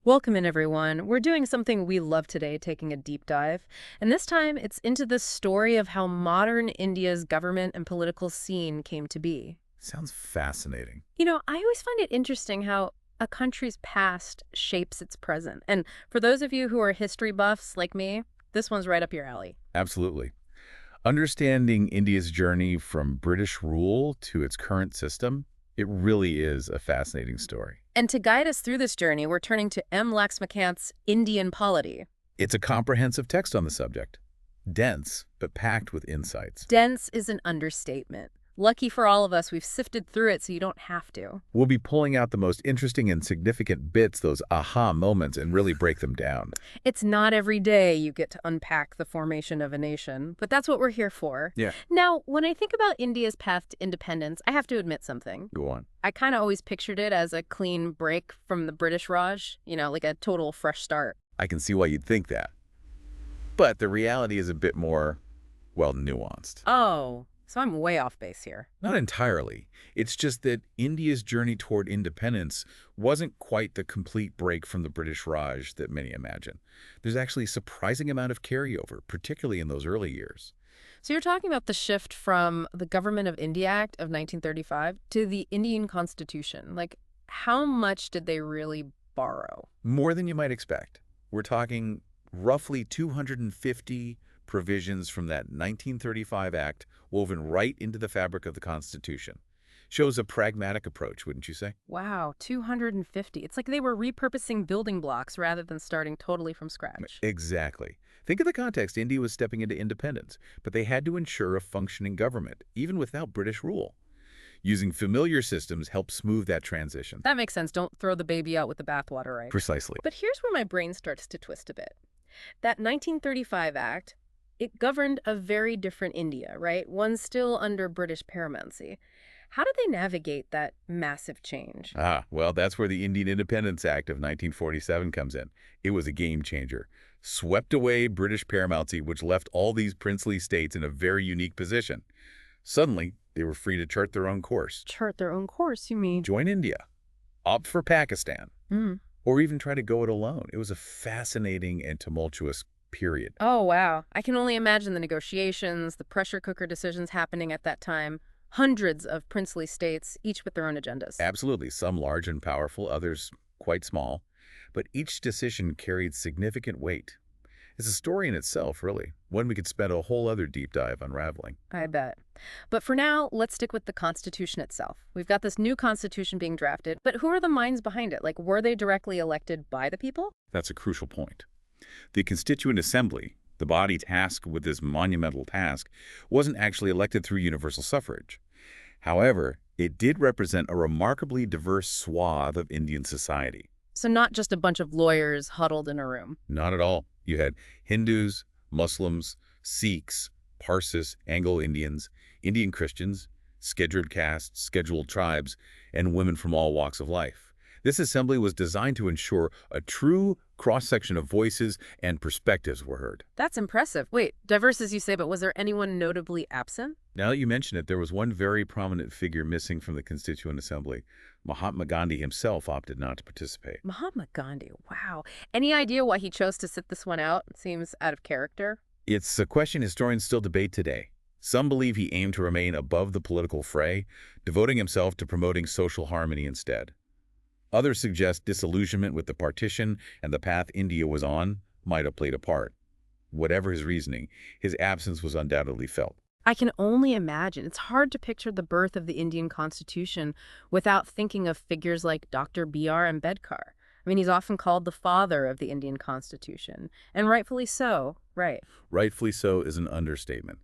Welcome in, everyone. We're doing something we love today, taking a deep dive. And this time, it's into the story of how modern India's government and political scene came to be. Sounds fascinating. I always find it interesting how a country's past shapes its present. And for those of you who are history buffs like me, this one's right up your alley. Absolutely. Understanding India's journey from British rule to its current system, it really is a fascinating story. And to guide us through this journey, we're turning to M. Laxmikanth's Indian Polity. It's a comprehensive text on the subject. Dense, but packed with insights. Dense is an understatement. Lucky for all of us, we've sifted through it so you don't have to. We'll be pulling out the most interesting and significant bits, those aha moments, and really break them down. It's not every day you get to unpack the formation of a nation, but that's what we're here for. Yeah. Now, when I think about India's path to independence, I have to admit something. Go on. I kind of always pictured it as a clean break from the British Raj, like a total fresh start. I can see why you'd think that. But the reality is a bit more, well, nuanced. Oh, so I'm way off base here. Not entirely. It's just that India's journey toward independence wasn't quite the complete break from the British Raj that many imagine. There's actually a surprising amount of carryover, particularly in those early years. So you're talking about the shift from the Government of India Act of 1935 to the Indian Constitution. Like, how much did they really borrow? More than you might expect. We're talking roughly 250 provisions from that 1935 Act woven right into the fabric of the Constitution. Shows a pragmatic approach, wouldn't you say? Wow, 250. It's like they were repurposing building blocks rather than starting totally from scratch. Exactly. Think of the context. India was stepping into independence, but they had to ensure a functioning government, even without British rule. Using familiar systems helped smooth that transition. That makes sense. Don't throw the baby out with the bathwater, right? Precisely. But here's where my brain starts to twist a bit. That 1935 Act, it governed a very different India, right? One still under British paramountcy. How did they navigate that massive change? Well, that's where the Indian Independence Act of 1947 comes in. It was a game changer. Swept away British paramountcy, which left all these princely states in a very unique position. Suddenly, they were free to chart their own course. Chart their own course, you mean? Join India, opt for Pakistan, Mm. or even try to go it alone. It was a fascinating and tumultuous period. Oh, wow. I can only imagine the negotiations, the pressure cooker decisions happening at that time. Hundreds of princely states, each with their own agendas. Absolutely, some large and powerful, others quite small, but each decision carried significant weight. It's a story in itself, really, one we could spend a whole other deep dive unraveling. I bet. But for now, let's stick with the Constitution itself. We've got this new Constitution being drafted, but who are the minds behind it? Like, were they directly elected by the people? That's a crucial point. The Constituent Assembly, the body tasked with this monumental task, wasn't actually elected through universal suffrage. However, it did represent a remarkably diverse swath of Indian society. So not just a bunch of lawyers huddled in a room. Not at all. You had Hindus, Muslims, Sikhs, Parsis, Anglo-Indians, Indian Christians, scheduled castes, scheduled tribes, and women from all walks of life. This assembly was designed to ensure a true cross-section of voices and perspectives were heard. That's impressive. Wait, diverse as you say, but was there anyone notably absent? Now that you mention it, there was one very prominent figure missing from the Constituent Assembly. Mahatma Gandhi himself opted not to participate. Mahatma Gandhi, wow. Any idea why he chose to sit this one out? Seems out of character. It's a question historians still debate today. Some believe he aimed to remain above the political fray, devoting himself to promoting social harmony instead. Others suggest disillusionment with the partition and the path India was on might have played a part. Whatever his reasoning, his absence was undoubtedly felt. I can only imagine. It's hard to picture the birth of the Indian Constitution without thinking of figures like Dr. B.R. Ambedkar. I mean, he's often called the father of the Indian Constitution, and rightfully so, right? Rightfully so is an understatement.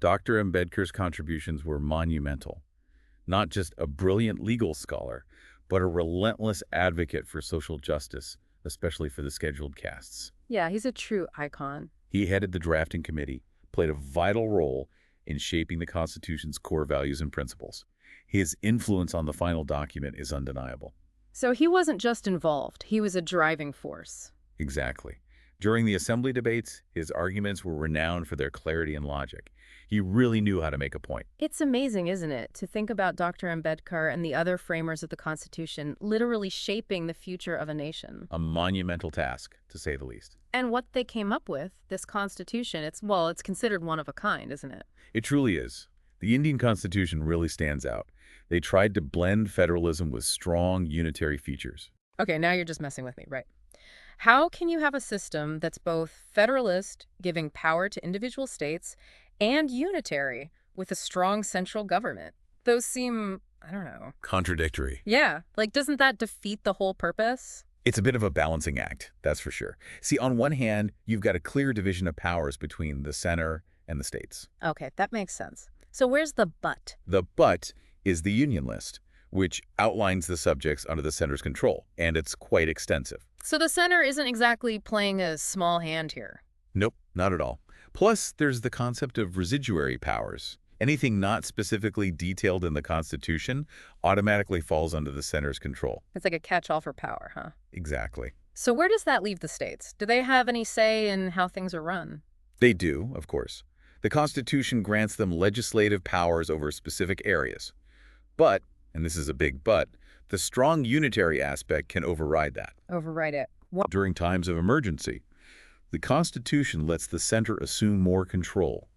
Dr. Ambedkar's contributions were monumental. Not just a brilliant legal scholar, but a relentless advocate for social justice, especially for the scheduled castes. Yeah, he's a true icon. He headed the drafting committee, played a vital role in shaping the Constitution's core values and principles. His influence on the final document is undeniable. So he wasn't just involved, he was a driving force. Exactly. During the assembly debates, his arguments were renowned for their clarity and logic. He really knew how to make a point. It's amazing, isn't it, to think about Dr. Ambedkar and the other framers of the Constitution literally shaping the future of a nation. A monumental task, to say the least. And what they came up with, this Constitution, it's considered one of a kind, isn't it? It truly is. The Indian Constitution really stands out. They tried to blend federalism with strong unitary features. Okay, now you're just messing with me, right? How can you have a system that's both federalist, giving power to individual states, and unitary, with a strong central government? Those seem, I don't know. Contradictory. Yeah, like doesn't that defeat the whole purpose? It's a bit of a balancing act, that's for sure. See, on one hand, you've got a clear division of powers between the center and the states. Okay, that makes sense. So where's the but? The but is the Union List, which outlines the subjects under the center's control, and it's quite extensive. So the center isn't exactly playing a small hand here. Nope, not at all. Plus, there's the concept of residuary powers. Anything not specifically detailed in the Constitution automatically falls under the center's control. It's like a catch-all for power, huh? Exactly. So where does that leave the states? Do they have any say in how things are run? They do, of course. The Constitution grants them legislative powers over specific areas. But, and this is a big but, the strong unitary aspect can override that. Override it. During times of emergency, the Constitution lets the center assume more control,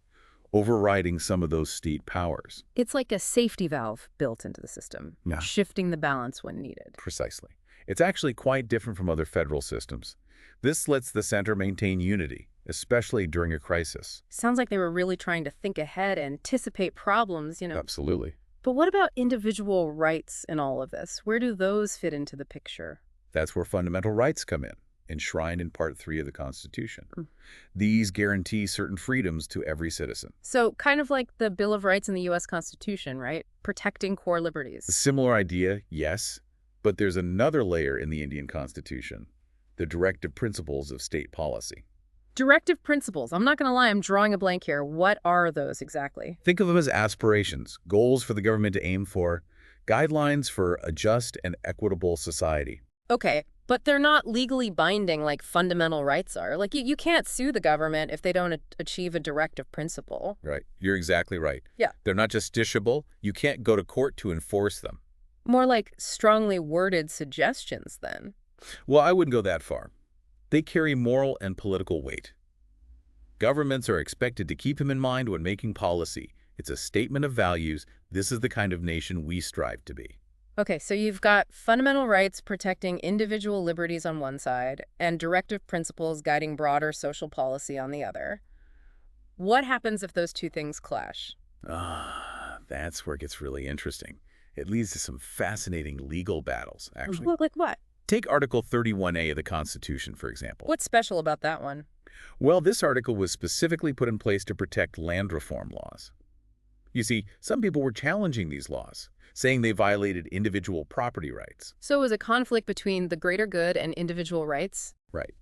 overriding some of those state powers. It's like a safety valve built into the system, Yeah. shifting the balance when needed. Precisely. It's actually quite different from other federal systems. This lets the center maintain unity, especially during a crisis. Sounds like they were really trying to think ahead, anticipate problems. Absolutely. But what about individual rights in all of this? Where do those fit into the picture? That's where fundamental rights come in, enshrined in Part 3 of the Constitution. Mm. These guarantee certain freedoms to every citizen. So kind of like the Bill of Rights in the U.S. Constitution, right? Protecting core liberties. A similar idea, yes, but there's another layer in the Indian Constitution, the directive principles of state policy. Directive principles. I'm not going to lie, I'm drawing a blank here. What are those exactly? Think of them as aspirations, goals for the government to aim for, guidelines for a just and equitable society. Okay, but they're not legally binding like fundamental rights are. Like you can't sue the government if they don't achieve a directive principle. Right. You're exactly right. Yeah. They're not justiciable. You can't go to court to enforce them. More like strongly worded suggestions then. Well, I wouldn't go that far. They carry moral and political weight. Governments are expected to keep them in mind when making policy. It's a statement of values. This is the kind of nation we strive to be. Okay, so you've got fundamental rights protecting individual liberties on one side and directive principles guiding broader social policy on the other. What happens if those two things clash? That's where it gets really interesting. It leads to some fascinating legal battles, actually. Like what? Take Article 31A of the Constitution, for example. What's special about that one? Well, this article was specifically put in place to protect land reform laws. You see, some people were challenging these laws, saying they violated individual property rights. So it was a conflict between the greater good and individual rights? Right.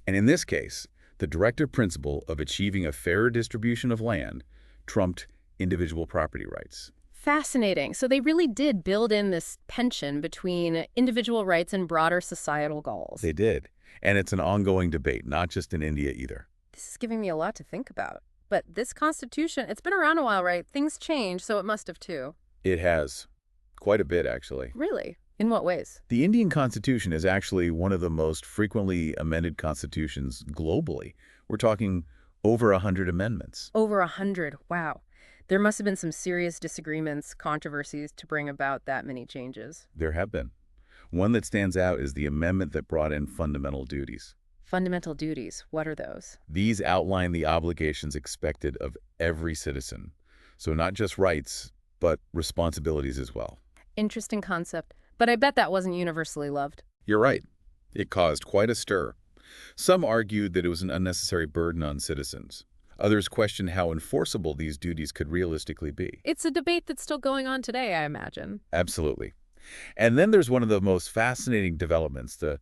And in this case, the directive principle of achieving a fairer distribution of land trumped individual property rights. Fascinating. So they really did build in this tension between individual rights and broader societal goals. They did. And it's an ongoing debate, not just in India either. This is giving me a lot to think about. But this Constitution, it's been around a while, right? Things change, so it must have too. It has. Quite a bit, actually. Really? In what ways? The Indian Constitution is actually one of the most frequently amended constitutions globally. We're talking over 100 amendments. Over 100. Wow. There must have been some serious disagreements, controversies to bring about that many changes. There have been. One that stands out is the amendment that brought in fundamental duties. Fundamental duties. What are those? These outline the obligations expected of every citizen. So not just rights, but responsibilities as well. Interesting concept. But I bet that wasn't universally loved. You're right. It caused quite a stir. Some argued that it was an unnecessary burden on citizens. Others questioned how enforceable these duties could realistically be. It's a debate that's still going on today, I imagine. Absolutely. And then there's one of the most fascinating developments, the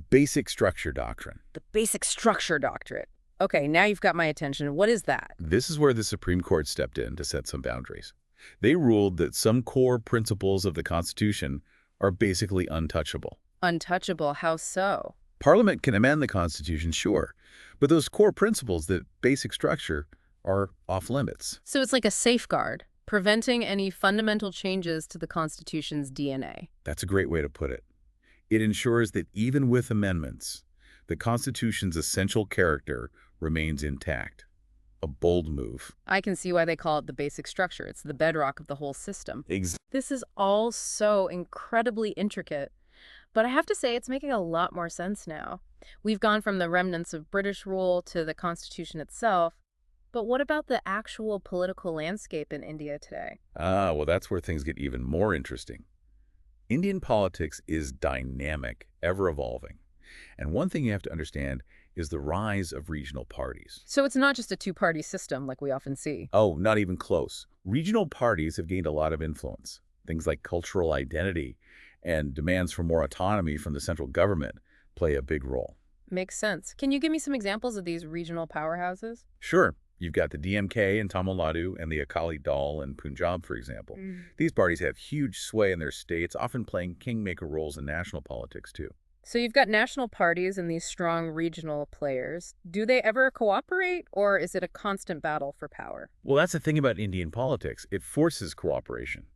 basic structure doctrine. The basic structure doctrine. Okay, now you've got my attention. What is that? This is where the Supreme Court stepped in to set some boundaries. They ruled that some core principles of the Constitution are basically untouchable. Untouchable? How so? Parliament can amend the Constitution, sure, but those core principles, that basic structure, are off limits. So it's like a safeguard, preventing any fundamental changes to the Constitution's DNA. That's a great way to put it. It ensures that even with amendments, the Constitution's essential character remains intact. A bold move. I can see why they call it the basic structure. It's the bedrock of the whole system. Ex This is all so incredibly intricate, but I have to say it's making a lot more sense now. We've gone from the remnants of British rule to the Constitution itself, but what about the actual political landscape in India today? well, that's where things get even more interesting. Indian politics is dynamic, ever-evolving. And one thing you have to understand is the rise of regional parties. So it's not just a two-party system like we often see. Oh, not even close. Regional parties have gained a lot of influence. Things like cultural identity and demands for more autonomy from the central government play a big role. Makes sense. Can you give me some examples of these regional powerhouses? Sure, you've got the DMK in Tamil Nadu and the Akali Dal in Punjab, for example. These parties have huge sway in their states, often playing kingmaker roles in national politics, too. So you've got national parties and these strong regional players. Do they ever cooperate, or is it a constant battle for power? Well, that's the thing about Indian politics. It forces cooperation.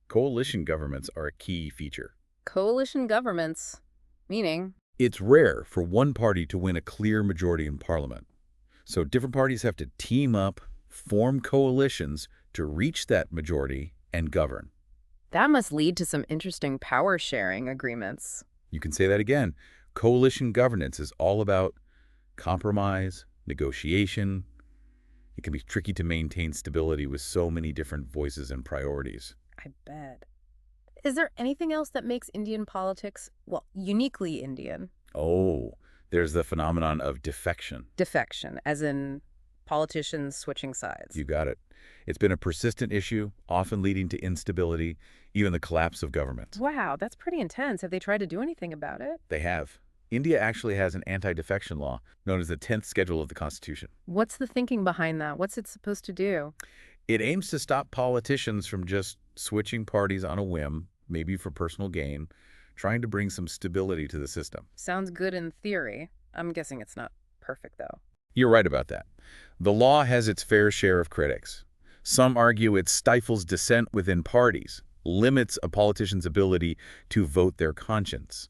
Coalition governments are a key feature. Coalition governments, meaning? It's rare for one party to win a clear majority in parliament. So different parties have to team up, form coalitions to reach that majority and govern. That must lead to some interesting power-sharing agreements. You can say that again. Coalition governance is all about compromise, negotiation. It can be tricky to maintain stability with so many different voices and priorities. I bet. Is there anything else that makes Indian politics, well, uniquely Indian? Oh, there's the phenomenon of defection. Defection, as in politicians switching sides. You got it. It's been a persistent issue, often leading to instability, even the collapse of government. Wow, that's pretty intense. Have they tried to do anything about it? They have. India actually has an anti-defection law known as the 10th Schedule of the Constitution. What's the thinking behind that? What's it supposed to do? It aims to stop politicians from just switching parties on a whim, maybe for personal gain, trying to bring some stability to the system. Sounds good in theory. I'm guessing it's not perfect, though. You're right about that. The law has its fair share of critics. Some argue it stifles dissent within parties, limits a politician's ability to vote their conscience.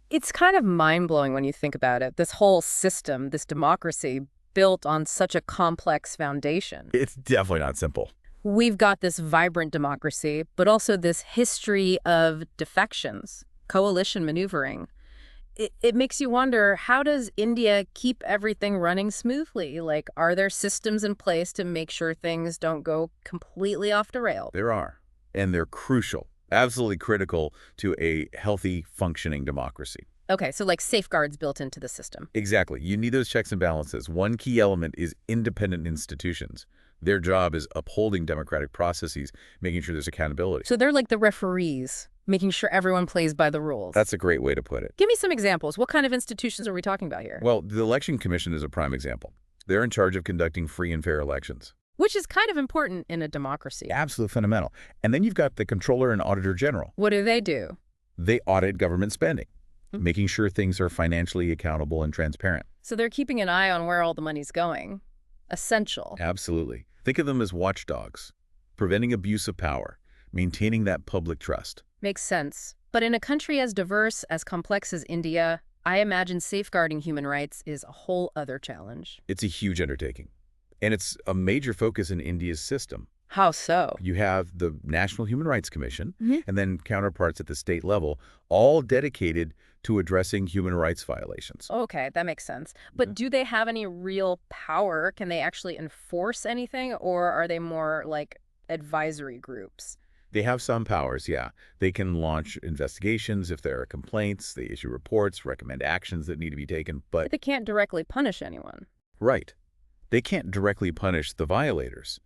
It's kind of mind-blowing when you think about it. This whole system, this democracy, built on such a complex foundation. It's definitely not simple. We've got this vibrant democracy, but also this history of defections, coalition maneuvering. It makes you wonder, how does India keep everything running smoothly? Like, are there systems in place to make sure things don't go completely off the rail? There are, and they're crucial, absolutely critical to a healthy, functioning democracy. Okay, so like safeguards built into the system. Exactly. You need those checks and balances. One key element is independent institutions. Their job is upholding democratic processes, making sure there's accountability. So they're like the referees, making sure everyone plays by the rules. That's a great way to put it. Give me some examples. What kind of institutions are we talking about here? Well, the Election Commission is a prime example. They're in charge of conducting free and fair elections. Which is kind of important in a democracy. Absolutely fundamental. And then you've got the Comptroller and Auditor General. What do? They audit government spending, making sure things are financially accountable and transparent. So they're keeping an eye on where all the money's going. Essential. Absolutely. Think of them as watchdogs, preventing abuse of power, maintaining that public trust. Makes sense. But in a country as diverse, as complex as India, I imagine safeguarding human rights is a whole other challenge. It's a huge undertaking. And it's a major focus in India's system. How so? You have the National Human Rights Commission and then counterparts at the state level, all dedicated to addressing human rights violations. Okay, that makes sense. But do they have any real power? Can they actually enforce anything, or are they more like advisory groups? They have some powers, yeah. They can launch investigations if there are complaints. They issue reports, recommend actions that need to be taken, But they can't directly punish anyone. Right. They can't directly punish the violators.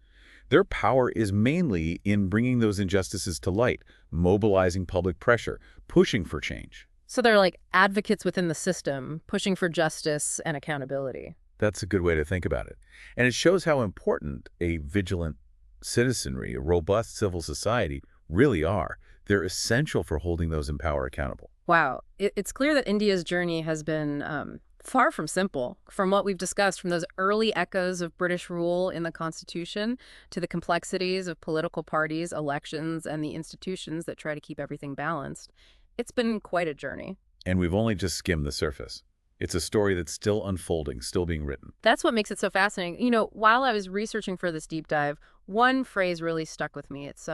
Their power is mainly in bringing those injustices to light, mobilizing public pressure, pushing for change. So they're like advocates within the system, pushing for justice and accountability. That's a good way to think about it. And it shows how important a vigilant citizenry, a robust civil society really are. They're essential for holding those in power accountable. Wow. It's clear that India's journey has been far from simple. From what we've discussed, from those early echoes of British rule in the Constitution to the complexities of political parties, elections, and the institutions that try to keep everything balanced, it's been quite a journey. And we've only just skimmed the surface. It's a story that's still unfolding, still being written. That's what makes it so fascinating. While I was researching for this deep dive, one phrase really stuck with me. It's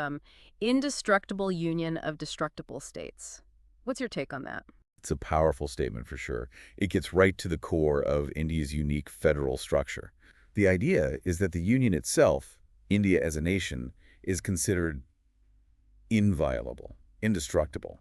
indestructible union of destructible states. What's your take on that? It's a powerful statement for sure. It gets right to the core of India's unique federal structure. The idea is that the union itself, India as a nation, is considered inviolable, indestructible.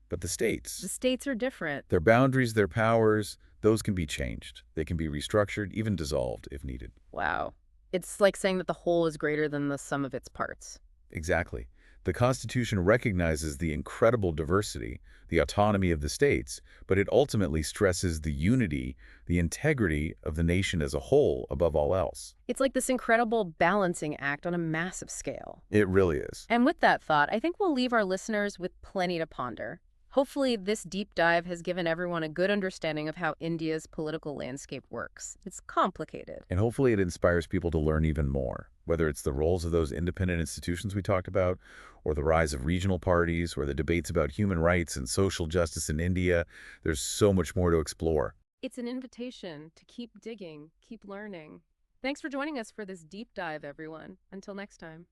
But the The states, states are different. their boundaries, their powers, those can be changed. They can be restructured, even dissolved if needed. Wow. It's like saying that the whole is greater than the sum of its parts. Exactly. The Constitution recognizes the incredible diversity, the autonomy of the states, but it ultimately stresses the unity, the integrity of the nation as a whole above all else. It's like this incredible balancing act on a massive scale. It really is. And with that thought, I think we'll leave our listeners with plenty to ponder. Hopefully, this deep dive has given everyone a good understanding of how India's political landscape works. It's complicated. And hopefully it inspires people to learn even more, whether it's the roles of those independent institutions we talked about, or the rise of regional parties, or the debates about human rights and social justice in India. There's so much more to explore. It's an invitation to keep digging, keep learning. Thanks for joining us for this deep dive, everyone. Until next time.